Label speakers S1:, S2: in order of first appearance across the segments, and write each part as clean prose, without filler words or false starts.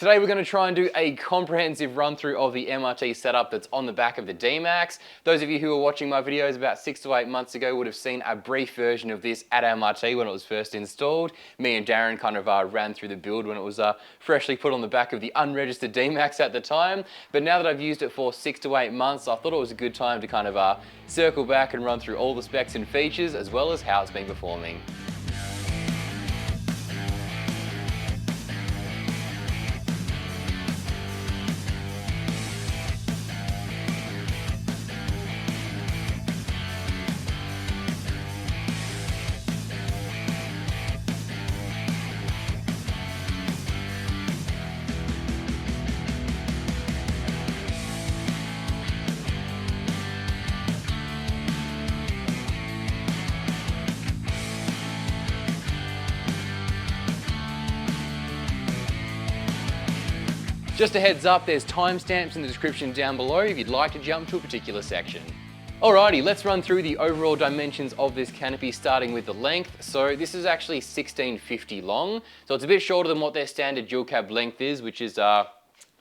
S1: Today we're going to try and do a comprehensive run through of the MRT setup that's on the back of the Dmax. Those of you who were watching my videos about 6 to 8 months ago would have seen a brief version of this at MRT when it was first installed. Me and Darren kind of ran through the build when it was freshly put on the back of the unregistered Dmax at the time. But now that I've used it for 6 to 8 months, I thought it was a good time to kind of circle back and run through all the specs and features as well as how it's been performing. Just a heads up, there's timestamps in the description down below if you'd like to jump to a particular section. Alrighty, let's run through the overall dimensions of this canopy, starting with the length. So this is actually 1650 long, so it's a bit shorter than what their standard dual cab length is, which is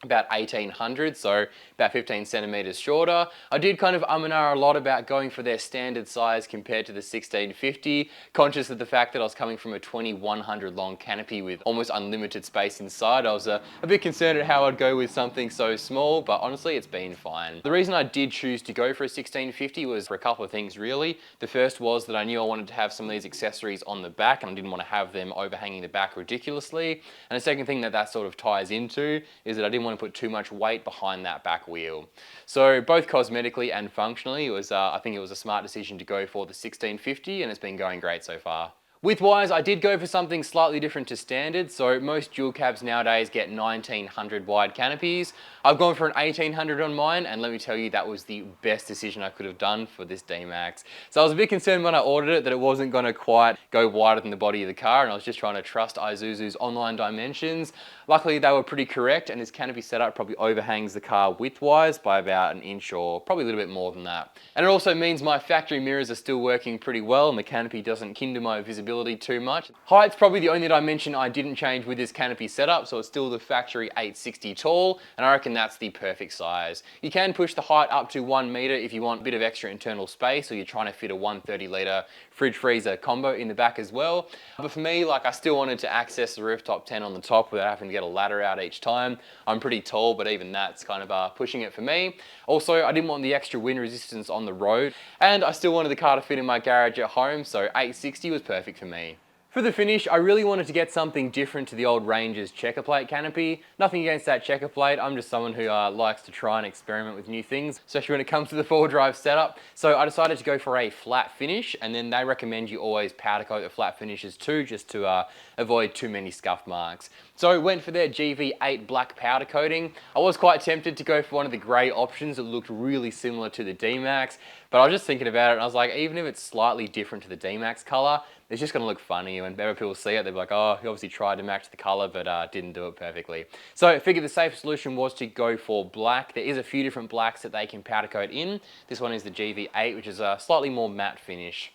S1: about 1800, so about 15 centimeters shorter. I did kind of and ah a lot about going for their standard size compared to the 1650, conscious of the fact that I was coming from a 2100 long canopy with almost unlimited space inside. I was a bit concerned at how I'd go with something so small, but honestly it's been fine. The reason I did choose to go for a 1650 was for a couple of things really. The first was that I knew I wanted to have some of these accessories on the back and I didn't want to have them overhanging the back ridiculously. And the second thing that sort of ties into is that I didn't want to put too much weight behind that back wheel. So both cosmetically and functionally, it was I think it was a smart decision to go for the 1650, and it's been going great so far. Width-wise, I did go for something slightly different to standard. So most dual cabs nowadays get 1900 wide canopies. I've gone for an 1800 on mine, and let me tell you, that was the best decision I could have done for this Dmax. So I was a bit concerned when I ordered it that it wasn't going to quite go wider than the body of the car, and I was just trying to trust Isuzu's online dimensions. Luckily, they were pretty correct, and this canopy setup probably overhangs the car width-wise by about an inch or probably a little bit more than that. And it also means my factory mirrors are still working pretty well, and the canopy doesn't hinder my visibility too much. Height's probably the only dimension I didn't change with this canopy setup, so it's still the factory 860 tall, and I reckon that's the perfect size. You can push the height up to 1 meter if you want a bit of extra internal space, or you're trying to fit a 130 litre fridge freezer combo in the back as well. But for me, like, I still wanted to access the rooftop tent on the top without having to get a ladder out each time. I'm pretty tall, but even that's kind of pushing it for me. Also, I didn't want the extra wind resistance on the road, and I still wanted the car to fit in my garage at home, so 860 was perfect for me. For the finish, I really wanted to get something different to the old Ranger's checker plate canopy. Nothing against that checker plate, I'm just someone who likes to try and experiment with new things, especially when it comes to the 4-drive setup. So I decided to go for a flat finish, and then they recommend you always powder coat the flat finishes too, just to avoid too many scuff marks. So I went for their GV8 black powder coating. I was quite tempted to go for one of the grey options that looked really similar to the Dmax, but I was just thinking about it and I was like, even if it's slightly different to the Dmax colour, it's just going to look funny. When people see it, they'll be like, oh, he obviously tried to match the colour, but didn't do it perfectly. So I figured the safe solution was to go for black. There is a few different blacks that they can powder coat in. This one is the GV8, which is a slightly more matte finish.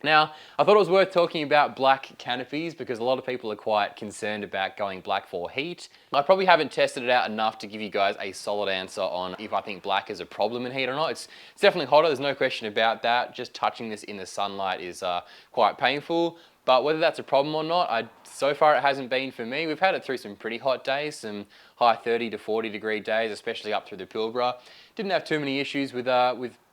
S1: Now, I thought it was worth talking about black canopies because a lot of people are quite concerned about going black for heat. I probably haven't tested it out enough to give you guys a solid answer on if I think black is a problem in heat or not. It's definitely hotter, there's no question about that. Just touching this in the sunlight is quite painful. But whether that's a problem or not, so far it hasn't been for me. We've had it through some pretty hot days, some high 30 to 40 degree days, especially up through the Pilbara. Didn't have too many issues with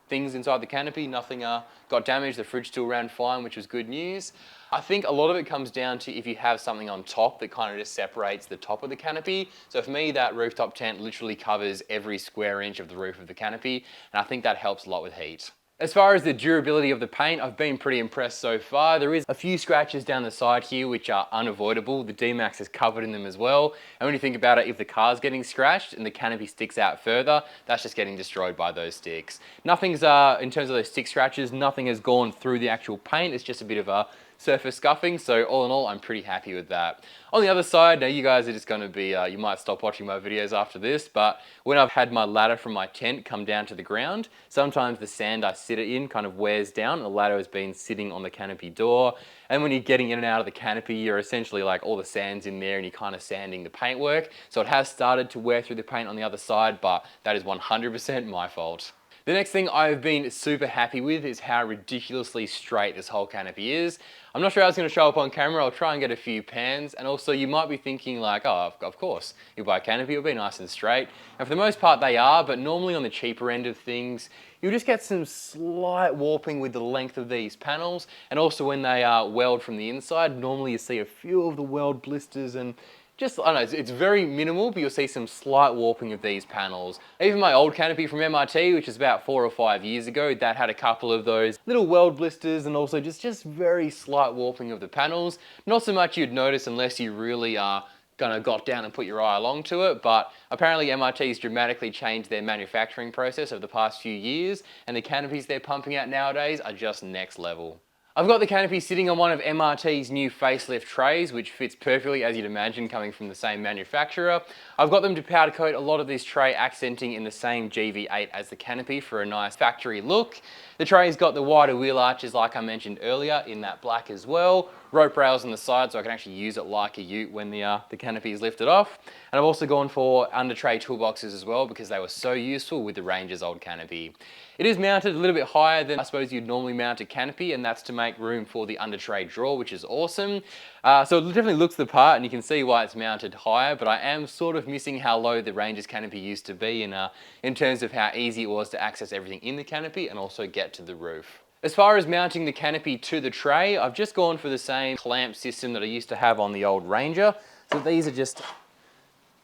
S1: things inside the canopy. Nothing got damaged. The fridge still ran fine, which was good news. I think a lot of it comes down to if you have something on top that kind of just separates the top of the canopy. So for me, that rooftop tent literally covers every square inch of the roof of the canopy, and I think that helps a lot with heat. As far as the durability of the paint, I've been pretty impressed so far. There is a few scratches down the side here which are unavoidable. The Dmax is covered in them as well. And when you think about it, if the car's getting scratched and the canopy sticks out further, that's just getting destroyed by those sticks. Nothing's, in terms of those stick scratches, nothing has gone through the actual paint. It's just a bit of surface scuffing, so all in all, I'm pretty happy with that. On the other side, now you guys are just going to be, you might stop watching my videos after this, but when I've had my ladder from my tent come down to the ground, sometimes the sand I sit in kind of wears down, and the ladder has been sitting on the canopy door, and when you're getting in and out of the canopy, you're essentially like all the sand's in there and you're kind of sanding the paintwork, so it has started to wear through the paint on the other side, but that is 100% my fault. The next thing I've been super happy with is how ridiculously straight this whole canopy is. I'm not sure how it's going to show up on camera. I'll try and get a few pans, and also you might be thinking like, oh, of course, you buy a canopy, it'll be nice and straight. And for the most part they are, but normally on the cheaper end of things, you'll just get some slight warping with the length of these panels, and also when they weld from the inside, normally you see a few of the weld blisters and just, I don't know, it's very minimal, but you'll see some slight warping of these panels. Even my old canopy from MRT, which is about 4 or 5 years ago, that had a couple of those little weld blisters and also just very slight warping of the panels. Not so much you'd notice unless you really got down and put your eye along to it, but apparently MRT's dramatically changed their manufacturing process over the past few years, and the canopies they're pumping out nowadays are just next level. I've got the canopy sitting on one of MRT's new facelift trays, which fits perfectly as you'd imagine coming from the same manufacturer. I've got them to powder coat a lot of this tray, accenting in the same GV8 as the canopy for a nice factory look. The tray's got the wider wheel arches like I mentioned earlier in that black as well. Rope rails on the side so I can actually use it like a ute when the canopy is lifted off. And I've also gone for Undertray toolboxes as well because they were so useful with the Ranger's old canopy. It is mounted a little bit higher than I suppose you'd normally mount a canopy, and that's to make room for the Undertray drawer, which is awesome. So it definitely looks the part, and you can see why it's mounted higher, but I am sort of missing how low the Ranger's canopy used to be in terms of how easy it was to access everything in the canopy and also get to the roof. As far as mounting the canopy to the tray, I've just gone for the same clamp system that I used to have on the old Ranger. So these are just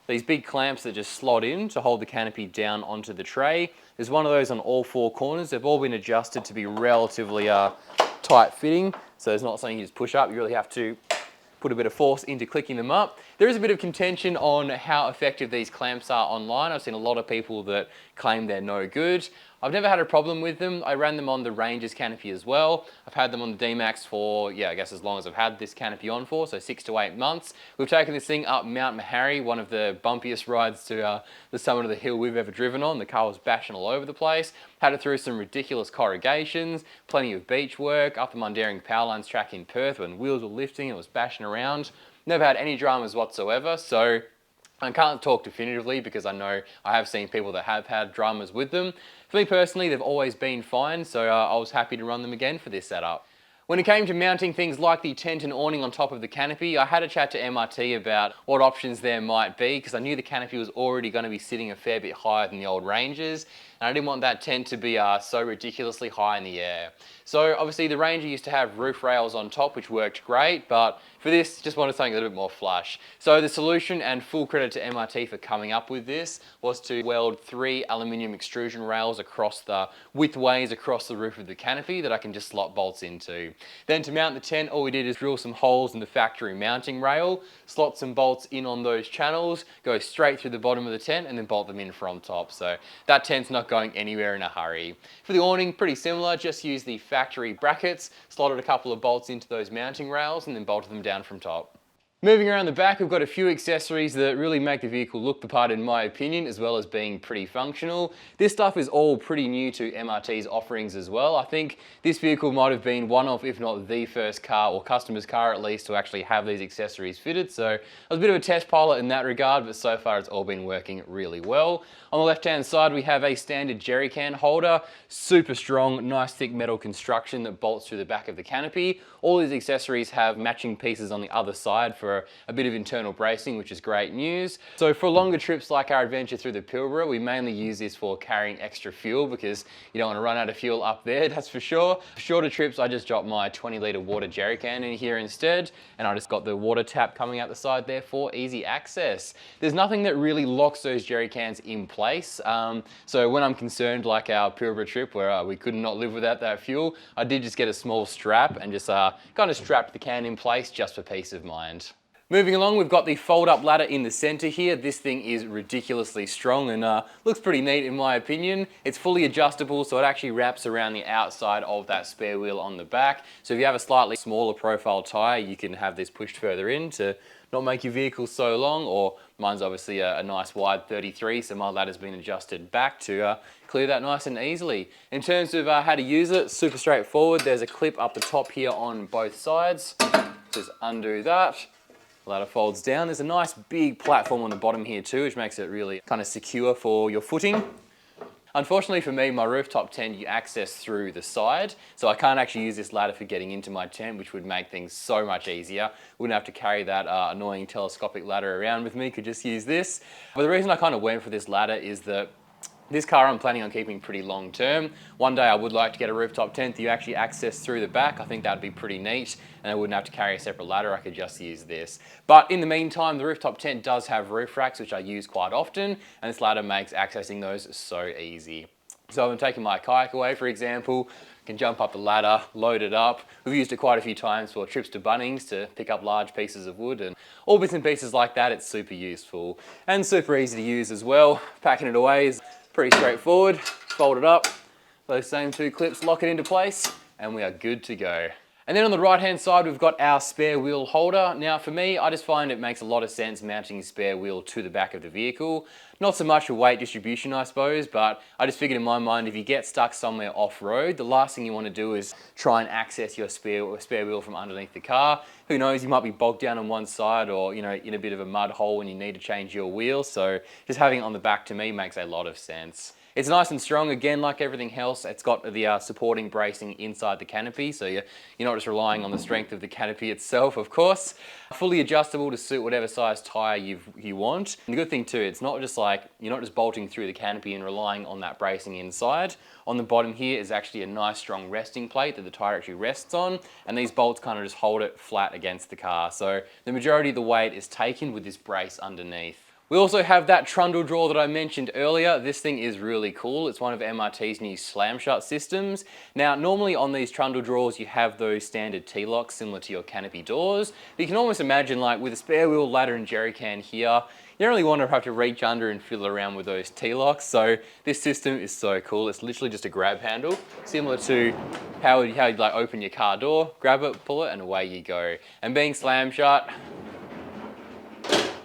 S1: these big clamps that just slot in to hold the canopy down onto the tray. There's one of those on all 4 corners. They've all been adjusted to be relatively tight fitting, so it's not something you just push up. You really have to put a bit of force into clicking them up. There is a bit of contention on how effective these clamps are online. I've seen a lot of people that claim they're no good. I've never had a problem with them. I ran them on the Ranger's canopy as well. I've had them on the Dmax for, I guess as long as I've had this canopy on for, so 6 to 8 months. We've taken this thing up Mount Meharry, one of the bumpiest rides to the summit of the hill we've ever driven on. The car was bashing all over the place. Had it through some ridiculous corrugations, plenty of beach work, up the Mundaring Powerlines track in Perth when wheels were lifting, it was bashing around. Never had any dramas whatsoever, so I can't talk definitively because I know I have seen people that have had dramas with them. For me personally, they've always been fine, so I was happy to run them again for this setup. When it came to mounting things like the tent and awning on top of the canopy, I had a chat to MRT about what options there might be because I knew the canopy was already going to be sitting a fair bit higher than the old Rangers, and I didn't want that tent to be so ridiculously high in the air. So obviously the Ranger used to have roof rails on top, which worked great, but for this, just wanted something a little bit more flush. So the solution, and full credit to MRT for coming up with this, was to weld 3 aluminium extrusion rails across the widthways across the roof of the canopy that I can just slot bolts into. Then to mount the tent, all we did is drill some holes in the factory mounting rail, slot some bolts in on those channels, go straight through the bottom of the tent, and then bolt them in from top. So that tent's not going anywhere in a hurry. For the awning, pretty similar, just use the factory brackets, slotted a couple of bolts into those mounting rails, and then bolted them down from top. Moving around the back, we've got a few accessories that really make the vehicle look the part in my opinion, as well as being pretty functional. This stuff is all pretty new to MRT's offerings as well. I think this vehicle might have been one of, if not the first car, or customer's car at least, to actually have these accessories fitted. So I was a bit of a test pilot in that regard, but so far it's all been working really well. On the left-hand side, we have a standard jerry can holder, super strong, nice thick metal construction that bolts through the back of the canopy. All these accessories have matching pieces on the other side for a bit of internal bracing, which is great news. So for longer trips like our adventure through the Pilbara, we mainly use this for carrying extra fuel because you don't want to run out of fuel up there, that's for sure. For shorter trips, I just drop my 20-litre water jerry can in here instead, and I just got the water tap coming out the side there for easy access. There's nothing that really locks those jerry cans in place. So when I'm concerned, like our Pilbara trip where we could not live without that fuel, I did just get a small strap and just kind of strapped the can in place just for peace of mind. Moving along, we've got the fold-up ladder in the center here. This thing is ridiculously strong and looks pretty neat in my opinion. It's fully adjustable, so it actually wraps around the outside of that spare wheel on the back. So if you have a slightly smaller profile tire, you can have this pushed further in to not make your vehicle so long, or mine's obviously a nice wide 33, so my ladder's been adjusted back to clear that nice and easily. In terms of how to use it, super straightforward. There's a clip up the top here on both sides. Just undo that. Ladder folds down. There's a nice big platform on the bottom here too, which makes it really kind of secure for your footing. Unfortunately for me, my rooftop tent you access through the side, so I can't actually use this ladder for getting into my tent, which would make things so much easier. Wouldn't have to carry that annoying telescopic ladder around with me, could just use this. But the reason I kind of went for this ladder is that this car I'm planning on keeping pretty long term. One day I would like to get a rooftop tent that you actually access through the back. I think that'd be pretty neat, and I wouldn't have to carry a separate ladder. I could just use this. But in the meantime, the rooftop tent does have roof racks, which I use quite often, and this ladder makes accessing those so easy. So if I'm taking my kayak away, for example, I can jump up the ladder, load it up. We've used it quite a few times for trips to Bunnings to pick up large pieces of wood and all bits and pieces like that. It's super useful and super easy to use as well. Packing it away is pretty straightforward. Fold it up, those same two clips lock it into place, and we are good to go. And then on the right hand side, we've got our spare wheel holder. Now for me, I just find it makes a lot of sense mounting a spare wheel to the back of the vehicle. Not so much for weight distribution, I suppose, but I just figured in my mind, if you get stuck somewhere off-road, the last thing you want to do is try and access your spare wheel from underneath the car. Who knows, you might be bogged down on one side or, you know, in a bit of a mud hole when you need to change your wheel. So just having it on the back to me makes a lot of sense. It's nice and strong, again, like everything else. It's got the supporting bracing inside the canopy, so you're not just relying on the strength of the canopy itself, of course. Fully adjustable to suit whatever size tire you want. And the good thing too, it's not just like, you're not just bolting through the canopy and relying on that bracing inside. On the bottom here is actually a nice strong resting plate that the tire actually rests on, and these bolts kind of just hold it flat against the car. So the majority of the weight is taken with this brace underneath. We also have that trundle drawer that I mentioned earlier. This thing is really cool. It's one of MRT's new slam shut systems. Now, normally on these trundle drawers, you have those standard T-locks similar to your canopy doors. But you can almost imagine, like with a spare wheel, ladder and jerry can here, you don't really want to have to reach under and fiddle around with those T-locks. So this system is so cool. It's literally just a grab handle, similar to how you'd like open your car door, grab it, pull it, and away you go. And being slam shut,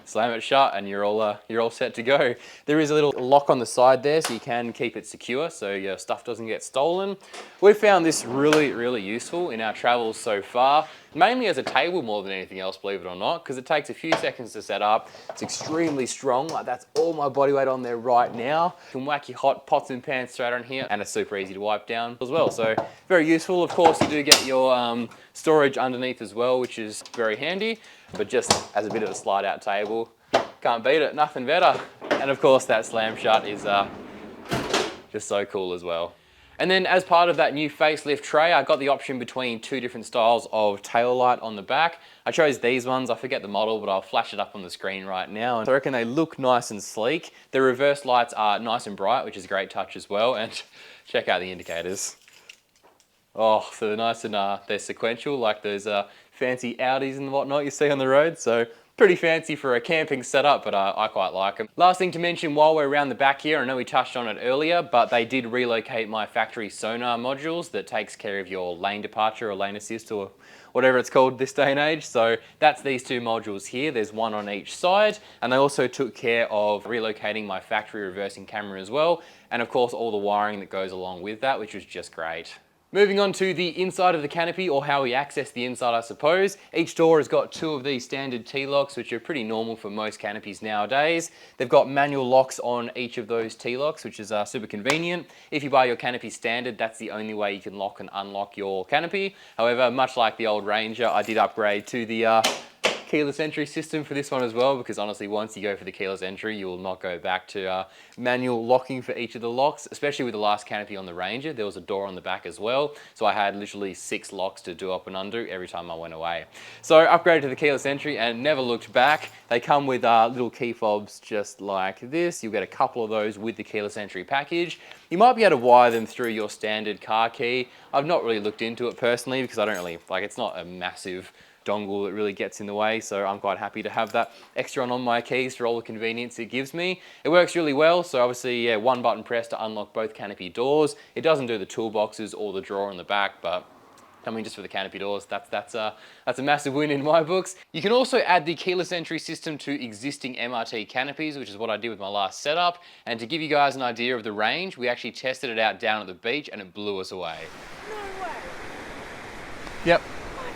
S1: slam it shut and you're all set to go. There is a little lock on the side there so you can keep it secure so your stuff doesn't get stolen. We've found this really, really useful in our travels so far, mainly as a table more than anything else, believe it or not, because it takes a few seconds to set up. It's extremely strong, like that's all my body weight on there right now. You can whack your hot pots and pans straight on here, and it's super easy to wipe down as well. So very useful. Of course, you do get your storage underneath as well, which is very handy. But just as a bit of a slide out table, can't beat it, nothing better. And of course that slam shut is just so cool as well. And then as part of that new facelift tray, I got the option between two different styles of tail light on the back. I chose these ones, I forget the model, but I'll flash it up on the screen right now. And I reckon they look nice and sleek. The reverse lights are nice and bright, which is a great touch as well. And check out the indicators. Oh, so they're nice and they're sequential, like those fancy Audis and whatnot you see on the road. So pretty fancy for a camping setup, but I quite like them. Last thing to mention while we're around the back here, I know we touched on it earlier, but they did relocate my factory sonar modules that takes care of your lane departure or lane assist or whatever it's called this day and age. So that's these two modules here. There's one on each side, and they also took care of relocating my factory reversing camera as well. And of course, all the wiring that goes along with that, which was just great. Moving on to the inside of the canopy, or how we access the inside, I suppose. Each door has got two of these standard T-locks, which are pretty normal for most canopies nowadays. They've got manual locks on each of those T-locks, which is super convenient. If you buy your canopy standard, that's the only way you can lock and unlock your canopy. However, much like the old Ranger, I did upgrade to the keyless entry system for this one as well, because honestly, once you go for the keyless entry, you will not go back to manual locking for each of the locks, especially with the last canopy on the Ranger. There was a door on the back as well, so I had literally 6 locks to do up and undo every time I went away. So upgraded to the keyless entry and never looked back. They come with little key fobs just like this. You'll get a couple of those with the keyless entry package. You might be able to wire them through your standard car key. I've not really looked into it personally because I don't really, like, it's not a massive dongle that really gets in the way, so I'm quite happy to have that extra on my keys for all the convenience it gives me. It works really well, so obviously, yeah, one button press to unlock both canopy doors. It doesn't do the toolboxes or the drawer on the back, but I mean, just for the canopy doors, that's a massive win in my books. You can also add the keyless entry system to existing MRT canopies, which is what I did with my last setup. And to give you guys an idea of the range, we actually tested it out down at the beach and it blew us away.
S2: No way.
S1: Yep,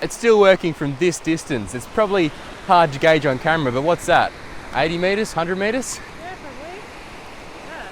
S1: it's still working from this distance. It's probably hard to gauge on camera, but what's that? 80 meters, 100 meters?
S2: Yeah, probably. Yeah.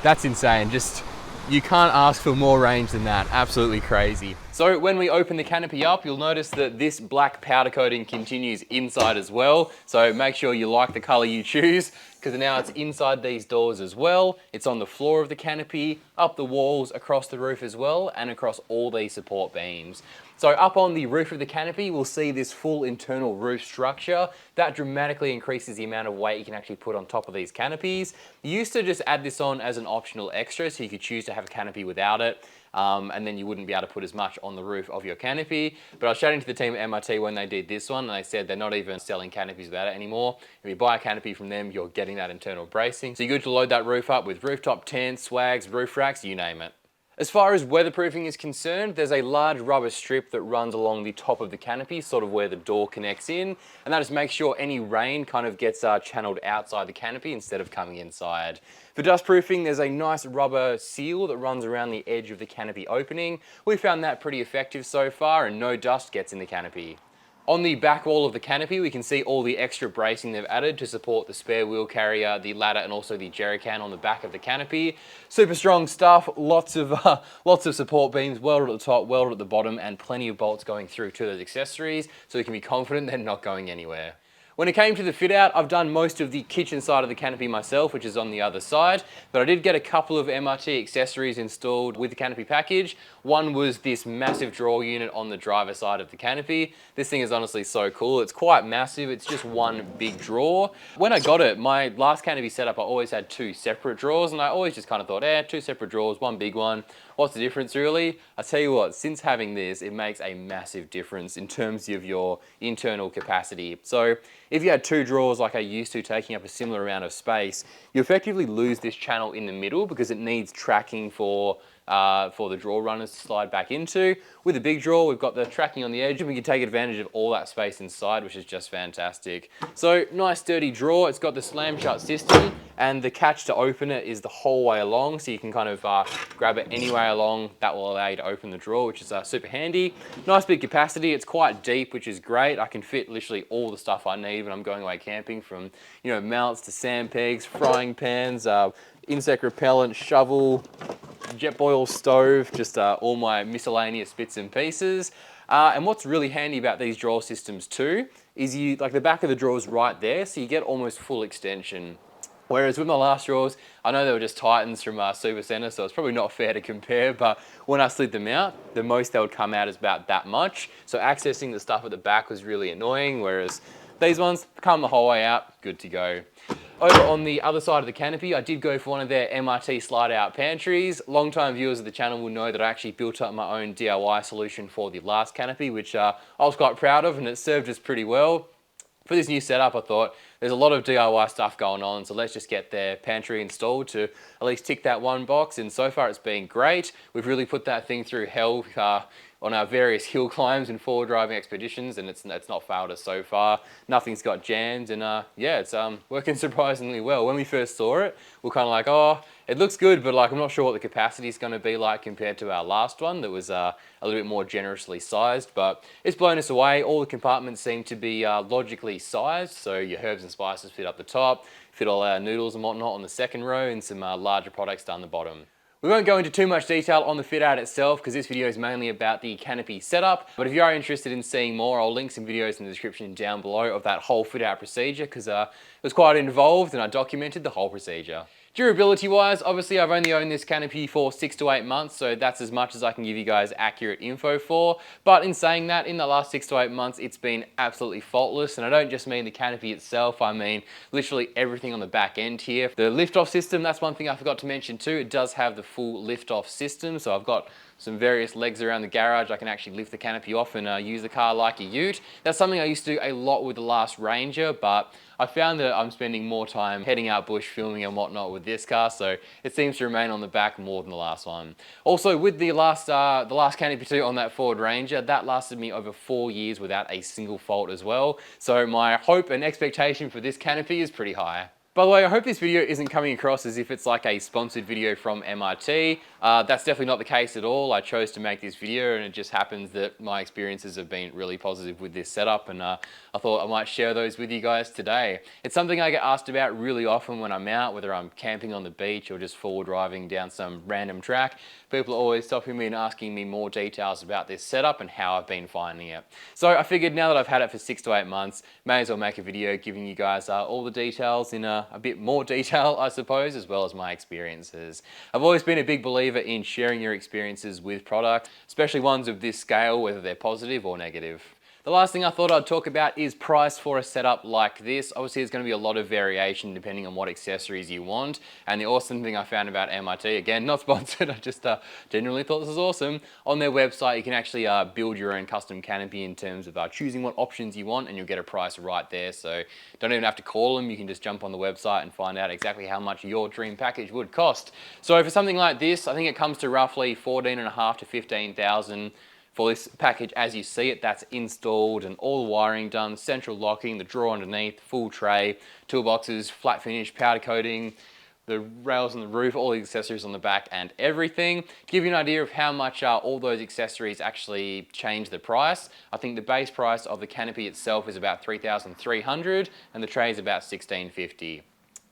S1: That's insane. Just, you can't ask for more range than that. Absolutely crazy. So when we open the canopy up, you'll notice that this black powder coating continues inside as well. So make sure you like the color you choose, because now it's inside these doors as well. It's on the floor of the canopy, up the walls, across the roof as well, and across all these support beams. So up on the roof of the canopy, we'll see this full internal roof structure. That dramatically increases the amount of weight you can actually put on top of these canopies. You used to just add this on as an optional extra, so you could choose to have a canopy without it. And then you wouldn't be able to put as much on the roof of your canopy. But I was chatting to the team at MRT when they did this one, and they said they're not even selling canopies without it anymore. If you buy a canopy from them, you're getting that internal bracing. So you're good to load that roof up with rooftop tents, swags, roof racks, you name it. As far as weatherproofing is concerned, there's a large rubber strip that runs along the top of the canopy, sort of where the door connects in, and that just makes sure any rain kind of gets channeled outside the canopy instead of coming inside. For dustproofing, there's a nice rubber seal that runs around the edge of the canopy opening. We found that pretty effective so far, and no dust gets in the canopy. On the back wall of the canopy, we can see all the extra bracing they've added to support the spare wheel carrier, the ladder, and also the jerry can on the back of the canopy. Super strong stuff, lots of support beams welded at the top, welded at the bottom, and plenty of bolts going through to those accessories, so we can be confident they're not going anywhere. When it came to the fit out, I've done most of the kitchen side of the canopy myself, which is on the other side, but I did get a couple of MRT accessories installed with the canopy package. One was this massive drawer unit on the driver side of the canopy. This thing is honestly so cool. It's quite massive. It's just one big drawer. When I got it, my last canopy setup, I always had two separate drawers, and I always just kind of thought, two separate drawers, one big one. What's the difference really? I tell you what, since having this, it makes a massive difference in terms of your internal capacity. So if you had two drawers like I used to, taking up a similar amount of space, you effectively lose this channel in the middle because it needs tracking for the drawer runners to slide back into. With a big drawer, we've got the tracking on the edge and we can take advantage of all that space inside, which is just fantastic. So nice sturdy drawer. It's got the slam shut system, and the catch to open it is the whole way along, so you can kind of grab it any way along. That will allow you to open the drawer, which is super handy. Nice big capacity. It's quite deep, which is great. I can fit literally all the stuff I need when I'm going away camping, from mounts to sand pegs, frying pans, insect repellent, shovel, jet boil stove, just all my miscellaneous bits and pieces. And what's really handy about these drawer systems too is the back of the drawer is right there, so you get almost full extension. Whereas with my last drawers, I know they were just Titans from Super Center, so it's probably not fair to compare, but when I slid them out, the most they would come out is about that much. So accessing the stuff at the back was really annoying, whereas these ones come the whole way out, good to go. Over on the other side of the canopy, I did go for one of their MRT slide out pantries. Long-time viewers of the channel will know that I actually built up my own DIY solution for the last canopy, which I was quite proud of, and it served us pretty well. For this new setup, I thought there's a lot of DIY stuff going on, so let's just get their pantry installed to at least tick that one box, and so far it's been great. We've really put that thing through hell on our various hill climbs and forward driving expeditions, and it's not failed us so far. Nothing's got jammed, and yeah, it's working surprisingly well. When we first saw it, we're kind of like, oh, it looks good, but I'm not sure what the capacity is going to be like compared to our last one that was a little bit more generously sized, but it's blown us away. All the compartments seem to be logically sized, so your herbs and spices fit up the top, fit all our noodles and whatnot on the second row, and some larger products down the bottom. We won't go into too much detail on the fit out itself because this video is mainly about the canopy setup, but if you are interested in seeing more, I'll link some videos in the description down below of that whole fit out procedure, because it was quite involved and I documented the whole procedure. Durability wise, obviously I've only owned this canopy for 6 to 8 months, so that's as much as I can give you guys accurate info for. But in saying that, in the last 6 to 8 months, it's been absolutely faultless. And I don't just mean the canopy itself, I mean literally everything on the back end here. The lift-off system, that's one thing I forgot to mention too. It does have the full lift-off system, so I've got some various legs around the garage. I can actually lift the canopy off and use the car like a ute. That's something I used to do a lot with the last Ranger, but I found that I'm spending more time heading out bush filming and whatnot with this car, so it seems to remain on the back more than the last one. Also, with the last canopy too on that Ford Ranger, that lasted me over 4 years without a single fault as well. So my hope and expectation for this canopy is pretty high. By the way, I hope this video isn't coming across as if it's like a sponsored video from MRT. That's definitely not the case at all. I chose to make this video and it just happens that my experiences have been really positive with this setup, and I thought I might share those with you guys today. It's something I get asked about really often when I'm out, whether I'm camping on the beach or just forward driving down some random track. People are always stopping me and asking me more details about this setup and how I've been finding it. So I figured now that I've had it for 6 to 8 months, may as well make a video giving you guys all the details in a bit more detail, I suppose, as well as my experiences. I've always been a big believer in sharing your experiences with product, especially ones of this scale, whether they're positive or negative. The last thing I thought I'd talk about is price for a setup like this. Obviously, there's going to be a lot of variation depending on what accessories you want. And the awesome thing I found about MRT, again, not sponsored, I just genuinely thought this was awesome. On their website, you can actually build your own custom canopy in terms of choosing what options you want, and you'll get a price right there. So don't even have to call them. You can just jump on the website and find out exactly how much your dream package would cost. So for something like this, I think it comes to roughly 14,500 to 15,000. For this package as you see it, that's installed and all the wiring done, central locking, the drawer underneath, full tray, toolboxes, flat finish, powder coating, the rails on the roof, all the accessories on the back and everything. To give you an idea of how much all those accessories actually change the price, I think the base price of the canopy itself is about 3,300 and the tray is about 1,650.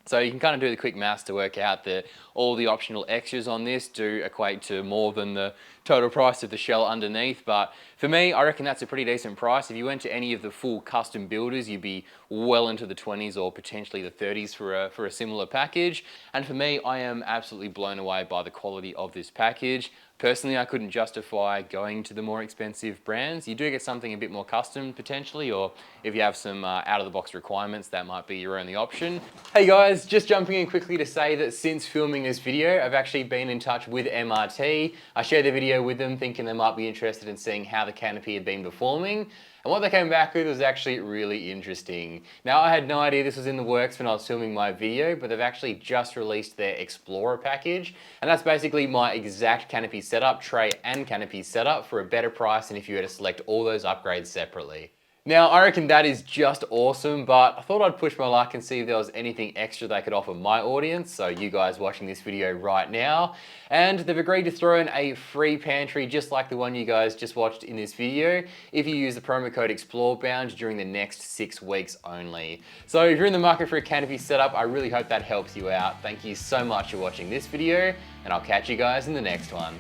S1: So you can kind of do the quick maths to work out that all the optional extras on this do equate to more than the total price of the shell underneath. But for me, I reckon that's a pretty decent price. If you went to any of the full custom builders, you'd be well into the 20s or potentially the 30s for a similar package. And for me, I am absolutely blown away by the quality of this package. Personally, I couldn't justify going to the more expensive brands. You do get something a bit more custom potentially, or if you have some out-of-the-box requirements, that might be your only option. Hey guys, just jumping in quickly to say that since filming this video, I've actually been in touch with MRT. I shared the video with them thinking they might be interested in seeing how the canopy had been performing. And what they came back with was actually really interesting. Now, I had no idea this was in the works when I was filming my video, but they've actually just released their Explorer package. And that's basically my exact canopy setup, tray and canopy setup, for a better price than if you were to select all those upgrades separately. Now, I reckon that is just awesome, but I thought I'd push my luck and see if there was anything extra they could offer my audience, so you guys watching this video right now. And they've agreed to throw in a free pantry just like the one you guys just watched in this video if you use the promo code EXPLOREBOUND during the next 6 weeks only. So if you're in the market for a canopy setup, I really hope that helps you out. Thank you so much for watching this video, and I'll catch you guys in the next one.